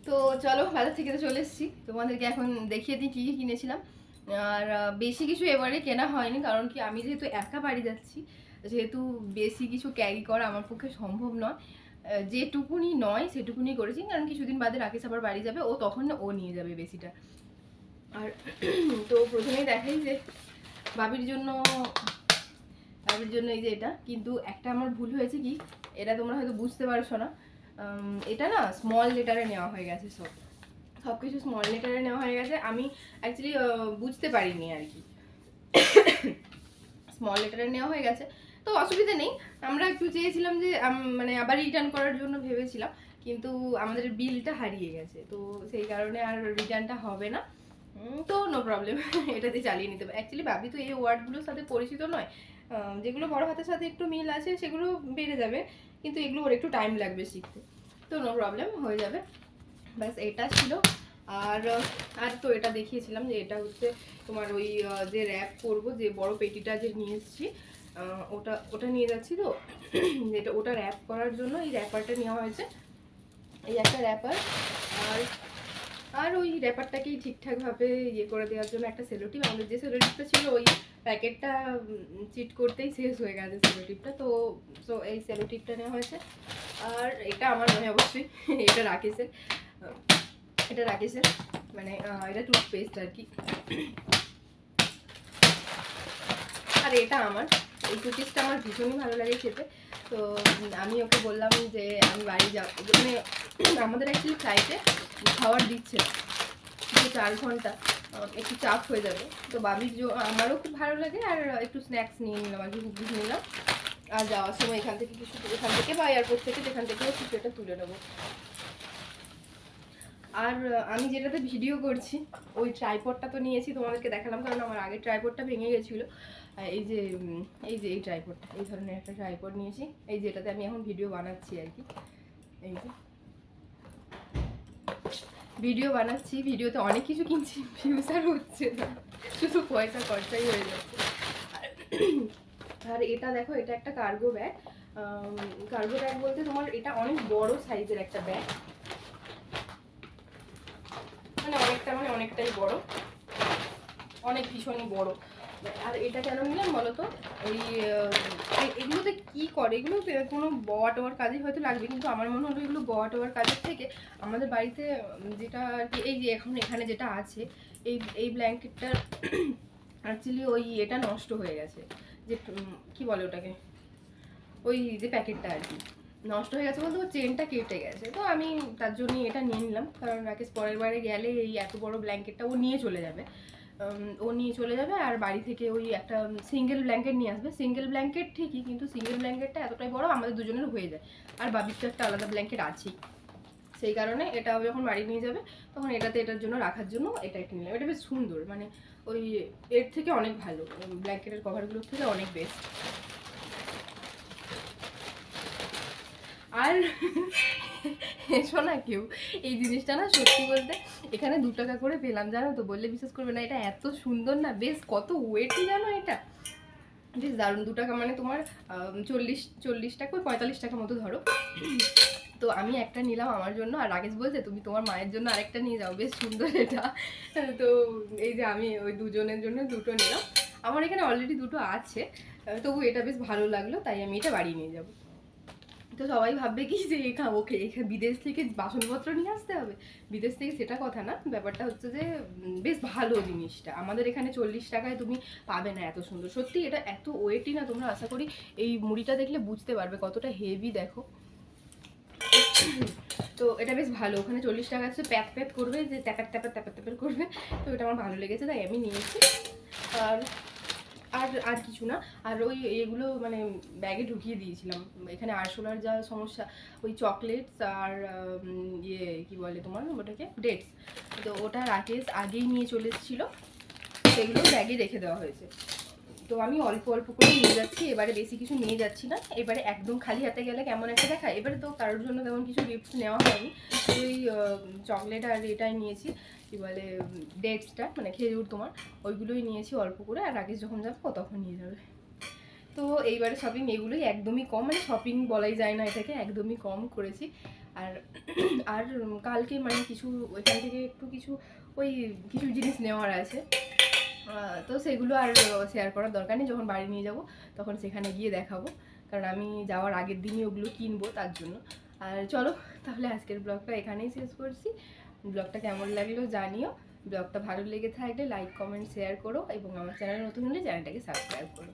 তো চলো বাজার থেকে তো চলে এসেছি, তোমাদেরকে এখন দেখিয়ে দিই কী কী কিনেছিলাম। আর বেশি কিছু এবারে কেনা হয়নি, কারণ কি আমি যেহেতু একা বাড়ি যাচ্ছি, যেহেতু বেশি কিছু ক্যারি করা আমার পক্ষে সম্ভব নয়। যেটুকুনি নয় সেটুকুনি করেছি, কারণ কিছুদিন বাদে রাকেশ আবার বাড়ি যাবে, ও তখন ও নিয়ে যাবে বেশিটা। আর তো প্রথমেই দেখাই যে বাবির জন্য এই যে এটা, কিন্তু একটা আমার ভুল হয়েছে কি, এটা তোমরা হয়তো বুঝতে পারছো না। এটা না স্মল লেটারে নেওয়া হয়ে গেছে, সব কিছু স্মল লেটারে নেওয়া হয়ে গেছে। আমি অ্যাকচুয়ালি বুঝতে পারিনি আর কি, স্মল লেটারে নেওয়া হয়ে গেছে। তো অসুবিধা নেই, আমরা একটু চেয়েছিলাম যে মানে আবার রিটার্ন করার জন্য ভেবেছিলাম, কিন্তু আমাদের বিলটা হারিয়ে গেছে, তো সেই কারণে আর রিটার্নটা হবে না। তো নো প্রবলেম, এটাতে চালিয়ে নিতে হবে। অ্যাকচুয়ালি ভাবি তো এই ওয়ার্ডগুলোর সাথে পরিচিত নয়, যেগুলো বড় হাতের সাথে একটু মিল আছে সেগুলো বেড়ে যাবে, কিন্তু এগুলো ওর একটু টাইম লাগবে শিখতে। তো নো প্রবলেম, হয়ে যাবে। ব্যাস এটা ছিল। আর আর তো এটা দেখিয়েছিলাম যে এটা হচ্ছে তোমার ওই যে র্যাপ করবো, যে বড় পেটিটা যে নিয়ে এসেছি, ওটা ওটা নিয়ে যাচ্ছি। তো যেটা ওটা র্যাপ করার জন্য এই র্যাপারটা নেওয়া হয়েছে, এই একটা র্যাপার। আর আর ওই র্যাপারটাকেই ঠিকঠাকভাবে ইয়ে করে দেওয়ার জন্য একটা সেলোটিপ। আমাদের যে সেলোটিপটা ছিল ওই প্যাকেটটা চিট করতেই শেষ হয়ে গেছে সেলোটিপটা, তো তো এই সেলোটিপটা নেওয়া হয়েছে। আর এটা আমার মানে অবশ্যই এটা রাকেশের, এটা রাকেশের মানে এটা টুথপেস্ট আর কি। আর এটা আমার, এই কুকিজটা আমার ভীষণই ভালো লাগে খেতে। তো আমি ওকে বললাম যে আমি বাড়ি যাব, মানে আমাদের অ্যাকচুয়ালি ফ্লাইটে খাবার দিচ্ছে না, 4 ঘন্টা একটু চাপ হয়ে যাবে। তো বাবির আমারও খুব ভালো লাগে, আর একটু স্ন্যাক্স নিয়ে নিলাম আর কি, কুকিজ নিলাম। আর যাওয়ার সময় এখান থেকে কিছু, এখান থেকে বা এয়ারপোর্ট থেকে যেখান থেকে কিছু এটা তুলে নেবো। আর আমি যেটাতে ভিডিও করছি ওই ট্রাইপডটা তো নিয়েছি, তোমাদেরকে দেখালাম, কারণ আমার আগের ট্রাইপডটা ভেঙে গেছিলো। এই যে এই ট্রাইপডটা, এই ধরনের একটা ট্রাইপড নিয়েছি, এই যেটাতে আমি এখন ভিডিও বানাচ্ছি আর কি। এই যে ভিডিও বানাচ্ছি, ভিডিওতে অনেক কিছু কিনছি, ভিউজ আর হচ্ছে না, শুধু পয়সা খরচাই হয়ে যাচ্ছে। আর এটা দেখো, এটা একটা কার্গো ব্যাগ। কার্গো ব্যাগ বলতে তোমার এটা অনেক বড় সাইজের একটা ব্যাগ, মানে অনেকটাই বড়, অনেক ভীষণই বড়। আর এটা কেন নিলাম বলো তো, ওই এগুলোতে কি করে, এগুলো কোনো বওয়া টোয়ার কাজে হয়তো লাগবে, কিন্তু আমার মনে হলো এগুলো বওয়া টোয়ার কাজের থেকে আমাদের বাড়িতে যেটা আর কি, এই যে এখন এখানে যেটা আছে, এই ব্ল্যাঙ্কেটটা অ্যাকচুয়ালি ওই এটা নষ্ট হয়ে গেছে, যে কি বলে ওটাকে, ওই যে প্যাকেটটা আর কি নষ্ট হয়ে গেছে, বলতে ওর চেনটা কেটে গেছে। তো আমি তার জন্যই এটা নিয়ে নিলাম, কারণ রাকেশ পরের বারে গেলে এই এত বড় ব্ল্যাঙ্কেটটা ও নিয়ে চলে যাবে, আর বাড়ি থেকে ওই একটা সিঙ্গেল ব্ল্যাঙ্কেট নিয়ে আসবে। সিঙ্গেল ব্ল্যাঙ্কেট ঠিকই, কিন্তু সিঙ্গেল ব্ল্যাঙ্কেটটা এতটাই বড় আমাদের দুজনের হয়ে যায়, আর বাবির তো একটা আলাদা ব্ল্যাঙ্কেট আছেই। সেই কারণে এটা যখন বাড়ি নিয়ে যাবে তখন এটার জন্য রাখার জন্য এটা একটা নিলাম। এটা বেশ সুন্দর, মানে ওই এর থেকে অনেক ভালো, ব্ল্যাঙ্কেটের কভারগুলোর থেকে অনেক বেস্ট। আর এসো না কেউ, এই জিনিসটা না সত্যি বলতে এখানে 2 টাকা করে পেলাম, জানো তো, বললে বিশ্বাস করবে না, এটা এত সুন্দর না, বেশ কত ওয়েটই জানো এটা, বেশ দারুণ। 2 টাকা মানে তোমার 40 টাকা, 45 টাকা মতো ধরো। তো আমি একটা নিলাম আমার জন্য, আর রাকেশ বলছে তুমি তোমার মায়ের জন্য আরেকটা নিয়ে যাও, বেশ সুন্দর এটা। তো এই যে আমি ওই দুজনের জন্য দুটো নিলাম, আমার এখানে অলরেডি দুটো আছে, তবু এটা বেশ ভালো লাগলো, তাই আমি এটা বাড়ি নিয়ে যাবো। তো সবাই ভাববে কি যে ওকে বিদেশ থেকে বাসনপত্র নিয়ে আসতে হবে, বিদেশ থেকে সেটা কথা না, ব্যাপারটা হচ্ছে যে বেশ ভালো জিনিসটা, আমাদের এখানে 40 টাকায় তুমি পাবে না এত সুন্দর। সত্যি এটা এত ওয়েটই না, তোমরা আশা করি এই মুড়িটা দেখলে বুঝতে পারবে কতটা হেভি, দেখো। তো এটা বেশ ভালো, ওখানে 40 টাকা আছে, প্যাক প্যাক করবে, যে ট্যাপার ট্যাপার ট্যাপার ট্যাপার করবে। তো এটা আমার ভালো লেগেছে, তাই আমি নিয়েছি। আর আর আর কিছু না, আর ওই এগুলো মানে ব্যাগে ঢুকিয়ে দিয়েছিলাম, এখানে আরশোলার যা সমস্যা, ওই চকলেটস আর ইয়ে কী বলে তোমার ওটাকে, ডেটস, তো ওটা রাকেশ আগেই নিয়ে চলে এসেছিলো, সেগুলো ব্যাগে রেখে দেওয়া হয়েছে। তো আমি অল্প অল্প করে নিয়ে যাচ্ছি, এবারে বেশি কিছু নিয়ে যাচ্ছি না, এবারে একদম খালি হাতে গেলে কেমন একটা দেখায়। এবারে তো কারোর জন্য তেমন কিছু গিফট নেওয়া হয়নি, ওই চকলেট আর এটাই নিয়েছি, কী বলে ডেটসটা, মানে খেজুর তোমার, ওইগুলোই নিয়েছি অল্প করে, আর রাকেশ যখন যাবে ও তখন নিয়ে যাবে। তো এইবারে শপিং এগুলোই একদমই কম, মানে শপিং বলাই যায় না এটাকে, একদমই কম করেছি। আর আর কালকে মানে কিছু ওইখান থেকে একটু কিছু কিছু জিনিস নেওয়ার আছে, তো সেগুলো আর শেয়ার করার দরকার নেই, যখন বাড়ি নিয়ে যাব তখন সেখানে গিয়ে দেখাবো, কারণ আমি যাওয়ার আগের দিনই ওগুলো কিনবো তার জন্য। আর চলো তাহলে আজকের ব্লগটা এখানেই শেষ করছি। ব্লগটা কেমন লাগলো জানিও, ব্লগটা ভালো লেগে থাকলে লাইক কমেন্ট শেয়ার করো এবং আমার চ্যানেল নতুন হলে চ্যানেলটাকে সাবস্ক্রাইব করো।